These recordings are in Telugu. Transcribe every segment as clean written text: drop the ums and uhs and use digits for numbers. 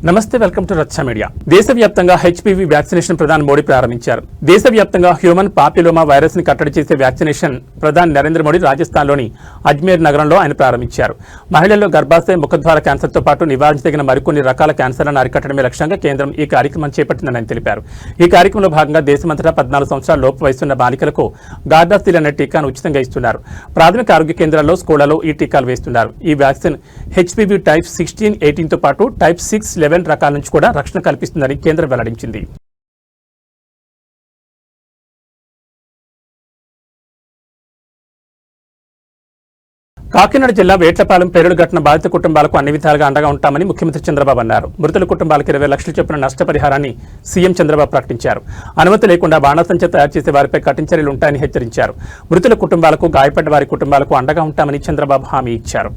నమస్తే, వెల్కమ్ టు రచ్చ మీడియా. దేశవ్యాప్తంగా హెచ్పివి వ్యాక్సినేషన్ ప్రధాని మోడీ ప్రారంభించారు. దేశవ్యాప్తంగా హ్యూమన్ పాపిలోమా వైరస్ ని కట్టడి చేసే వ్యాక్సినేషన్ ప్రధాని నరేంద్ర మోడీ రాజస్థాన్లోని అజ్మీర్ నగరంలో ఆయన ప్రారంభించారు. మహిళల్లో గర్భాశయ ముఖద్వార క్యాన్సర్తో పాటు నివారించదగిన మరికొన్ని రకాల క్యాన్సర్లను అరికట్టడమే లక్ష్యంగా కేంద్రం ఈ కార్యక్రమం చేపట్టిందని ఆయన తెలిపారు. ఈ కార్యక్రమంలో భాగంగా దేశమంతటా 14 సంవత్సరాల లోపు వయసున్న బాలికలకు గార్డాసిల్ అనే టీకాను ఉచితంగా ఇస్తున్నారు. ప్రాథమిక ఆరోగ్య కేంద్రాల్లో, స్కూళ్లలో ఈ టీకాలు వేస్తున్నారు. ఈ వ్యాక్సిన్ హెచ్పివి టైప్ 16, 18తో పాటు టైప్ 6, 11 రకాల నుంచి కూడా రక్షణ కల్పిస్తుందని కేంద్రం వెల్లడించింది. కాకినాడ జిల్లా వేట్లపాలెం పేలుడు ఘటన బాధిత కుటుంబాలకు అన్ని విధాలుగా అండగా ఉంటామని ముఖ్యమంత్రి చంద్రబాబు అన్నారు. మృతుల కుటుంబాలకు 20 లక్షలు చొప్పున నష్టపరిహారాన్ని సీఎం చంద్రబాబు ప్రకటించారు. అనుమతి లేకుండా బాణాసంచా తయారు చేసే వారిపై కఠిన చర్యలు ఉంటాయని హెచ్చరించారు. మృతుల కుటుంబాలకు, గాయపడ్డ వారి కుటుంబాలకు అండగా ఉంటామని చంద్రబాబు హామీ ఇచ్చారు.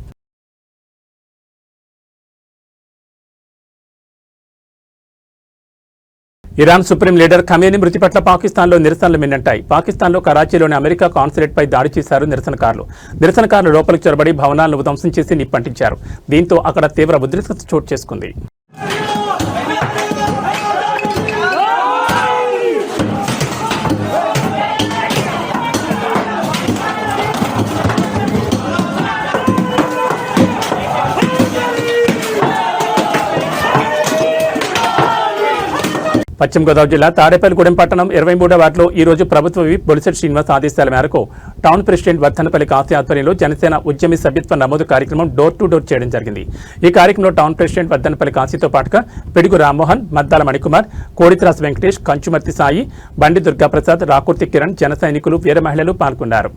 ఇరాన్ సుప్రీం లీడర్ ఖమేనీ మృతి పట్ల పాకిస్తాన్లో నిరసనలు మిన్నంటాయి. పాకిస్తాన్లో కరాచీలోని అమెరికా కాన్సులేట్పై దాడి చేశారు నిరసనకారులు లోపలికి చొరబడి భవనాలను ధ్వంసం చేసి నిప్పంటించారు. దీంతో అక్కడ తీవ్ర ఉద్రిక్తత చోటు చేసుకుంది. పశ్చిమ గోదావరి జిల్లా తాడేపల్లిగూడెం పట్టణం 23వ వార్డులో ఈ రోజు ప్రభుత్వ విప్ బొలిశెట్టి శ్రీనివాస్ ఆదేశాల మేరకు టౌన్ ప్రెసిడెంట్ వర్ధనపల్లి కాశీ ఆధ్వర్యంలో జనసేన ఉద్యమి సభ్యత్వ నమోదు కార్యక్రమం డోర్ టు డోర్ చేయడం జరిగింది. ఈ కార్యక్రమంలో టౌన్ ప్రెసిడెంట్ వర్ధనపల్లి కాశీతో పాటుగా పిడుగు రామ్మోహన్, మద్దాల మణికుమార్, కోడిత్రాస్ వెంకటేష్, కంచుమర్తి సాయి, బండి దుర్గాప్రసాద్, రాకుర్తి కిరణ్, జన సైనికులు, వీర మహిళలు పాల్గొన్నారు.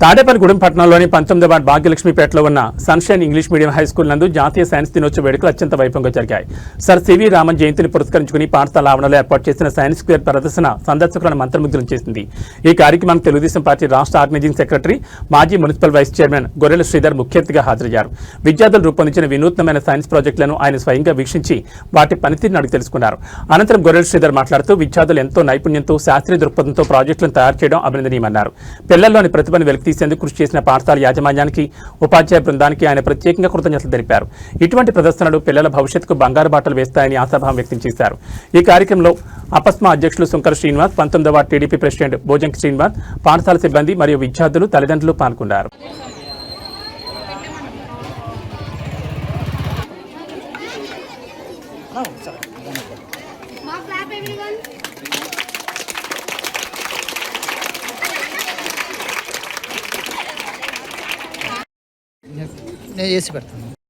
తాడేపల్లిగూడెం పట్టణంలోని 19వ వార్డు భాగ్యలక్ష్మీపేటలో ఉన్న సన్షైన్ ఇంగ్లీష్ మీడియం హైస్కూల్ నందు జాతీయ సైన్స్ దినోత్సవ వేడుకలు అత్యంత వైభవంగా జరిగాయి. సర్ సివి రామన్ జయంతిని పురస్కరించుకుని పాఠశాల ఆవరణలో ఏర్పాటు చేసిన సైన్స్ స్క్వేర్ ప్రదర్శన సందర్శకులను మంత్రముగ్ధులను చేసింది. ఈ కార్యక్రమానికి తెలుగుదేశం పార్టీ రాష్ట్ర ఆర్గనైజింగ్ సెక్రటరీ, మాజీ మున్సిపల్ వైస్ చైర్మన్ గొర్రెల శ్రీధర్ ముఖ్య అతిథిగా హాజరయ్యారు. విద్యార్థులు రూపొందించిన వినూత్నమైన సైన్స్ ప్రాజెక్టులను ఆయన స్వయంగా వీక్షించి వాటి పనితీరును అడిగి తెలుసుకున్నారు. అనంతరం గొర్రెల శ్రీధర్ మాట్లాడుతూ విద్యార్థులు ఎంతో నైపుణ్యంతో, శాస్త్రీయ దృక్పథంతో ప్రాజెక్టులను తయారు చేయడం అభినందనీయమన్నారు. పిల్లల్లోని ప్రతిభను వెలికితీసేందుకు కృషి చేసిన పాఠశాల యాజమాన్యానికి, ఉపాధ్యాయ బృందానికి ఆయన ప్రత్యేకంగా కృతజ్ఞతలు తెలిపారు. ఇటువంటి ప్రదర్శనలు పిల్లల భవిష్యత్తుకు బంగారు బాటలు వేస్తాయని ఆశాభావం వ్యక్తం చేశారు. ఈ కార్యక్రమంలో అపస్మా అధ్యక్షులు సుంకర శ్రీనివాస్, 19వ ward TDP president Bhojanki Srinivas, పాఠశాల సిబ్బంది మరియు విద్యార్థులు, తల్లిదండ్రులు పాల్గొన్నారు.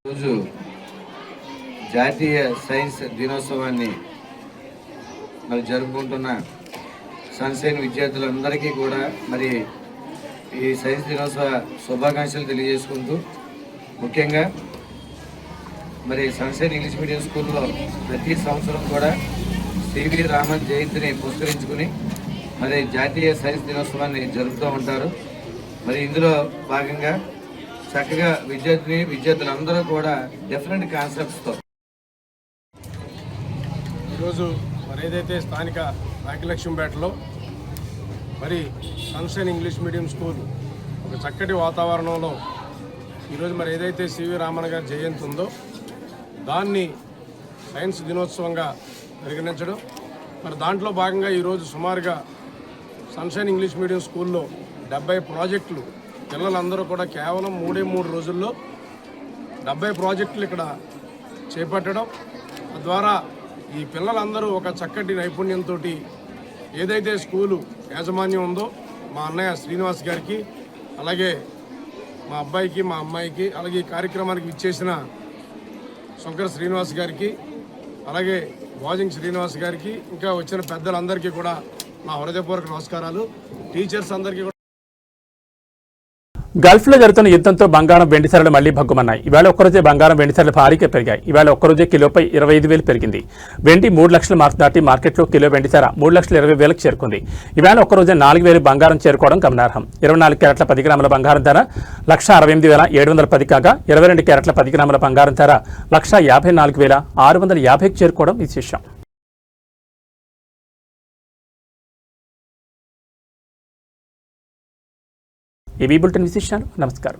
రోజు జాతీయ సైన్స్ దినోత్సవాన్ని మరి జరుపుకుంటున్న సన్షైన్ విద్యార్థులందరికీ కూడా మరి ఈ సైన్స్ దినోత్సవ శుభాకాంక్షలు తెలియజేసుకుంటూ, ముఖ్యంగా మరి సన్షైన్ ఇంగ్లీష్ మీడియం స్కూల్లో ప్రతి సంవత్సరం కూడా సివి రామన్ జయంతిని పురస్కరించుకుని మరి జాతీయ సైన్స్ దినోత్సవాన్ని జరుపుతూ ఉంటారు. మరి ఇందులో భాగంగా చక్కగా విద్యార్థులందరూ కూడా డిఫరెంట్ కాన్సెప్ట్స్తో ఈరోజు మరి ఏదైతే స్థానిక భాగ్యలక్ష్మీపేటలో మరి సన్షైన్ ఇంగ్లీష్ మీడియం స్కూల్ ఒక చక్కటి వాతావరణంలో ఈరోజు మరి ఏదైతే సివి రామన్ గారి జయంతి ఉందో దాన్ని సైన్స్ దినోత్సవంగా పరిగణించడం, మరి దాంట్లో భాగంగా ఈరోజు సుమారుగా సన్షైన్ ఇంగ్లీష్ మీడియం స్కూల్లో 70 ప్రాజెక్టులు పిల్లలందరూ కూడా కేవలం 3 రోజుల్లో 70 ప్రాజెక్టులు ఇక్కడ చేపట్టడం ద్వారా ఈ పిల్లలందరూ ఒక చక్కటి నైపుణ్యంతో ఏదైతే స్కూలు యాజమాన్యం ఉందో మా అన్నయ్య శ్రీనివాస్ గారికి, అలాగే మా అబ్బాయికి, మా అమ్మాయికి, అలాగే ఈ కార్యక్రమానికి విచ్చేసిన శంకర శ్రీనివాస్ గారికి, అలాగే భోజంకి శ్రీనివాస్ గారికి, ఇంకా వచ్చిన పెద్దలందరికీ కూడా నా హృదయపూర్వక నమస్కారాలు. టీచర్స్ అందరికీ గల్ఫ్ లో జరుగుతున్న యుద్ధంతో బంగారం, వెండి ధరలు మళ్లీ భగ్గుమన్నాయి. ఇవాళ ఒక్కరోజే బంగారం, వెండి ధరలు భారీగా పెరిగాయి. ఇవాళ ఒక్కరోజే కిలోపై 25,000 పెరిగింది. వెండి 3 లక్షల మార్కు దాటి మార్కెట్లో కిలో వెండి ధర 3,20,000కు చేరుకుంది. ఇవాళ ఒక్కరోజే 4,000 బంగారం చేరుకోవడం గమనార్హం. 24 క్యారెట్ల 10 గ్రాముల బంగారం ధర 1,68,710 కాగా 22 క్యారెట్ల 10 గ్రాముల బంగారం ధర 1,54,650కు చేరుకోవడం విశేషం. ఇవి బులెటిన్ విశేషాలు. నమస్కారం.